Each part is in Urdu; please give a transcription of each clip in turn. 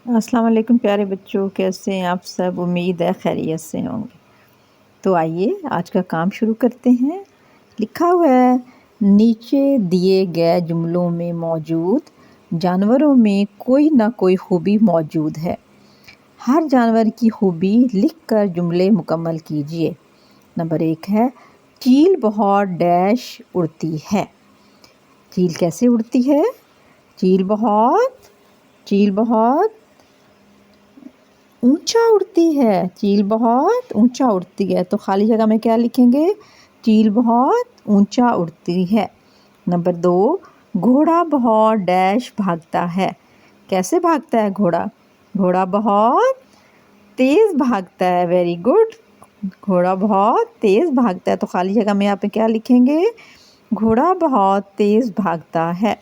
السلام علیکم پیارے بچوں، کیسے ہیں آپ سب؟ امید ہے خیریت سے ہوں گے۔ تو آئیے آج کا کام شروع کرتے ہیں۔ لکھا ہوا ہے، نیچے دیے گئے جملوں میں موجود جانوروں میں کوئی نہ کوئی خوبی موجود ہے۔ ہر جانور کی خوبی لکھ کر جملے مکمل کیجیے۔ نمبر 1 ہے، چیل بہت ڈیش اڑتی ہے۔ چیل کیسے اڑتی ہے؟ چیل بہت اونچا اڑتی ہے۔ چیل بہت اونچا اڑتی ہے، تو خالی جگہ میں کیا لکھیں گے؟ چیل بہت اونچا اڑتی ہے۔ نمبر 2، گھوڑا بہت ڈیش بھاگتا ہے۔ کیسے بھاگتا ہے گھوڑا؟ گھوڑا بہت تیز بھاگتا ہے۔ ویری گڈ، گھوڑا بہت تیز بھاگتا ہے، تو خالی جگہ میں یہاں پہ کیا لکھیں گے؟ گھوڑا بہت تیز بھاگتا ہے۔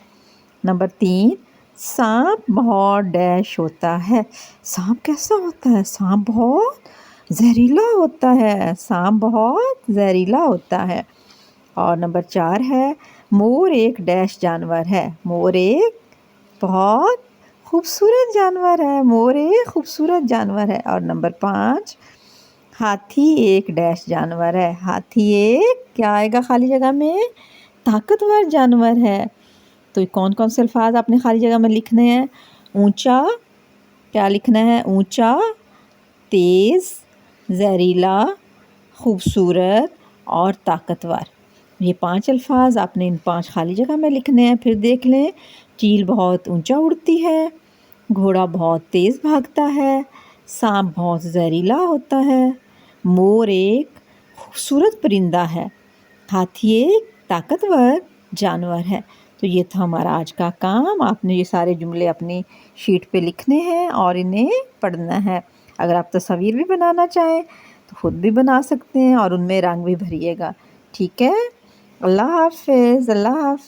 نمبر 3، سانپ بہت ڈیش ہوتا ہے۔ سانپ کیسا ہوتا ہے؟ سانپ بہت زہریلا ہوتا ہے۔ سانپ بہت زہریلا ہوتا ہے۔ اور نمبر 4 ہے، مور ایک ڈیش جانور ہے۔ مور ایک بہت خوبصورت جانور ہے۔ مور ایک خوبصورت جانور ہے۔ اور نمبر 5، ہاتھی ایک ڈیش جانور ہے۔ ہاتھی ایک کیا آئے گا خالی جگہ میں؟ طاقتور جانور ہے۔ تو کون کون سے الفاظ آپ نے خالی جگہ میں لکھنے ہیں؟ اونچا، کیا لکھنا ہے؟ اونچا، تیز، زہریلا، خوبصورت اور طاقتور۔ یہ 5 الفاظ آپ نے ان 5 خالی جگہ میں لکھنے ہیں۔ پھر دیکھ لیں، چیل بہت اونچا اڑتی ہے، گھوڑا بہت تیز بھاگتا ہے، سانپ بہت زہریلا ہوتا ہے، مور ایک خوبصورت پرندہ ہے، ہاتھی ایک طاقتور جانور ہے۔ تو یہ تھا ہمارا آج کا کام۔ آپ نے یہ سارے جملے اپنی شیٹ پہ لکھنے ہیں اور انہیں پڑھنا ہے۔ اگر آپ تصاویر بھی بنانا چاہیں تو خود بھی بنا سکتے ہیں اور ان میں رنگ بھی بھریے گا۔ ٹھیک ہے؟ اللہ حافظ، اللہ حافظ۔